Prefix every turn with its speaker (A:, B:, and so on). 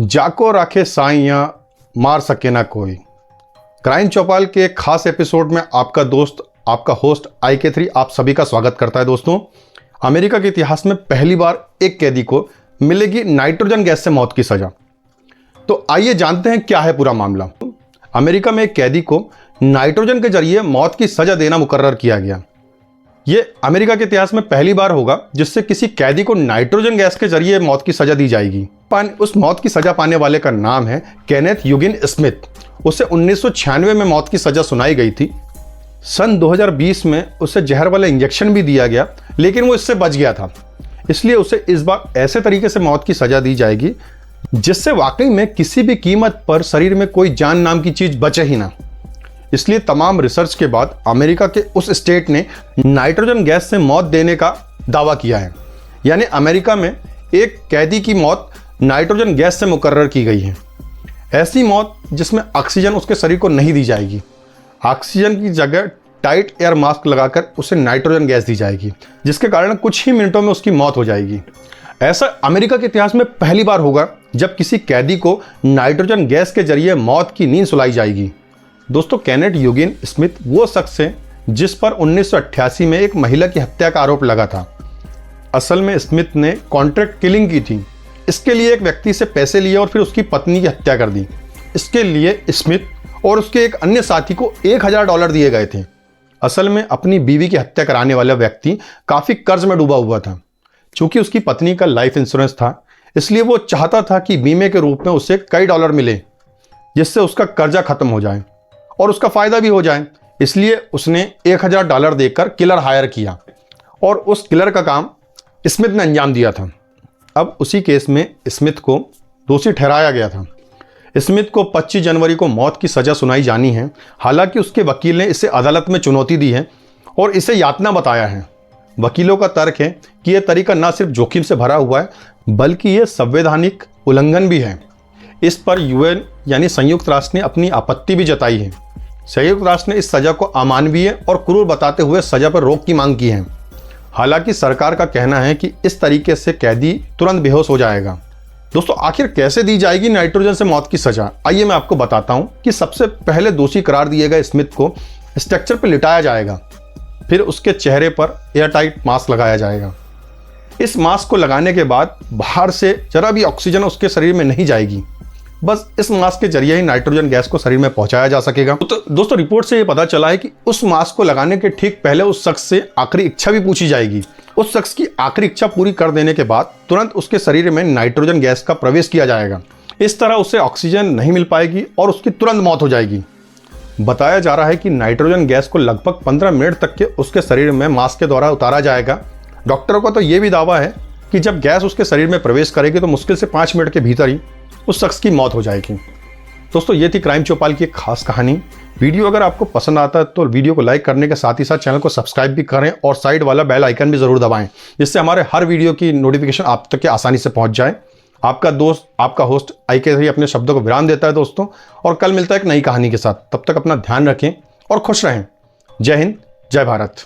A: जाको राखे साइयां मार सके ना कोई। क्राइम चौपाल के खास एपिसोड में आपका दोस्त, आपका होस्ट IK3 आप सभी का स्वागत करता है। दोस्तों, अमेरिका के इतिहास में पहली बार एक कैदी को मिलेगी नाइट्रोजन गैस से मौत की सजा। तो आइए जानते हैं क्या है पूरा मामला। अमेरिका में एक कैदी को नाइट्रोजन के जरिए मौत की सजा देना मुकर्रर किया गया। यह अमेरिका के इतिहास में पहली बार होगा जिससे किसी कैदी को नाइट्रोजन गैस के जरिए मौत की सजा दी जाएगी। उस मौत की सजा पाने वाले का नाम है केनेथ यूगिन स्मिथ। उसे 1996 में मौत की सजा सुनाई गई थी। सन 2020 में उसे जहर वाला इंजेक्शन भी दिया गया, लेकिन वो इससे बच गया था। इसलिए उसे इस बार ऐसे तरीके से मौत की सजा दी जाएगी जिससे वाकई में किसी भी कीमत पर शरीर में कोई जान नाम की चीज बचे ही ना। इसलिए तमाम रिसर्च के बाद अमेरिका के उस स्टेट ने नाइट्रोजन गैस से मौत देने का दावा किया है। यानी अमेरिका में एक कैदी की मौत नाइट्रोजन गैस से मुकर्रर की गई है। ऐसी मौत जिसमें ऑक्सीजन उसके शरीर को नहीं दी जाएगी। ऑक्सीजन की जगह टाइट एयर मास्क लगाकर उसे नाइट्रोजन गैस दी जाएगी, जिसके कारण कुछ ही मिनटों में उसकी मौत हो जाएगी। ऐसा अमेरिका के इतिहास में पहली बार होगा जब किसी कैदी को नाइट्रोजन गैस के जरिए मौत की नींद सुलाई जाएगी। दोस्तों, केनेथ यूगिन स्मिथ वो शख्स है जिस पर 1988 में एक महिला की हत्या का आरोप लगा था। असल में स्मिथ ने कॉन्ट्रैक्ट किलिंग की थी। इसके लिए एक व्यक्ति से पैसे लिए और फिर उसकी पत्नी की हत्या कर दी। इसके लिए स्मिथ और उसके एक अन्य साथी को $1000 दिए गए थे। असल में अपनी बीवी की हत्या कराने वाला व्यक्ति काफी कर्ज में डूबा हुआ था। चूंकि उसकी पत्नी का लाइफ इंश्योरेंस था, इसलिए वो चाहता था कि बीमे के रूप में उसे कई डॉलर मिले, जिससे उसका कर्जा खत्म हो जाए और उसका फायदा भी हो जाए। इसलिए उसने $1000 देकर किलर हायर किया और उस किलर का काम स्मिथ ने अंजाम दिया था। अब उसी केस में स्मिथ को दोषी ठहराया गया था। स्मिथ को 25 जनवरी को मौत की सजा सुनाई जानी है। हालांकि उसके वकील ने इसे अदालत में चुनौती दी है और इसे यातना बताया है। वकीलों का तर्क है कि यह तरीका न सिर्फ जोखिम से भरा हुआ है, बल्कि यह संवैधानिक उल्लंघन भी है। इस पर UN यानी संयुक्त राष्ट्र ने अपनी आपत्ति भी जताई है। संयुक्त राष्ट्र ने इस सजा को अमानवीय और क्रूर बताते हुए सजा पर रोक की मांग की है। हालांकि सरकार का कहना है कि इस तरीके से कैदी तुरंत बेहोश हो जाएगा। दोस्तों, आखिर कैसे दी जाएगी नाइट्रोजन से मौत की सजा? आइए मैं आपको बताता हूं कि सबसे पहले दोषी करार दिए गए स्मिथ को स्ट्रक्चर पर लिटाया जाएगा। फिर उसके चेहरे पर एयरटाइट मास्क लगाया जाएगा। इस मास्क को लगाने के बाद बाहर से जरा भी ऑक्सीजन उसके शरीर में नहीं जाएगी। बस इस मास्क के जरिए ही नाइट्रोजन गैस को शरीर में पहुंचाया जा सकेगा। तो दोस्तों, रिपोर्ट से यह पता चला है कि उस मास्क को लगाने के ठीक पहले उस शख्स से आखिरी इच्छा भी पूछी जाएगी। उस शख्स की आखिरी इच्छा पूरी कर देने के बाद तुरंत उसके शरीर में नाइट्रोजन गैस का प्रवेश किया जाएगा। इस तरह उसे ऑक्सीजन नहीं मिल पाएगी और उसकी तुरंत मौत हो जाएगी। बताया जा रहा है कि नाइट्रोजन गैस को लगभग 15 मिनट तक के उसके शरीर में मास्क के द्वारा उतारा जाएगा। डॉक्टरों का तो यह भी दावा है कि जब गैस उसके शरीर में प्रवेश करेगी तो मुश्किल से 5 मिनट के भीतर ही उस शख्स की मौत हो जाएगी। दोस्तों, ये थी क्राइम चौपाल की एक खास कहानी। वीडियो अगर आपको पसंद आता है तो वीडियो को लाइक करने के साथ ही साथ चैनल को सब्सक्राइब भी करें और साइड वाला बेल आइकन भी जरूर दबाएं, जिससे हमारे हर वीडियो की नोटिफिकेशन आप तक आसानी से पहुंच जाए। आपका दोस्त, आपका होस्ट IK3 अपने शब्दों को विराम देता है दोस्तों, और कल मिलता है एक नई कहानी के साथ। तब तक अपना ध्यान रखें और खुश रहें। जय हिंद, जय भारत।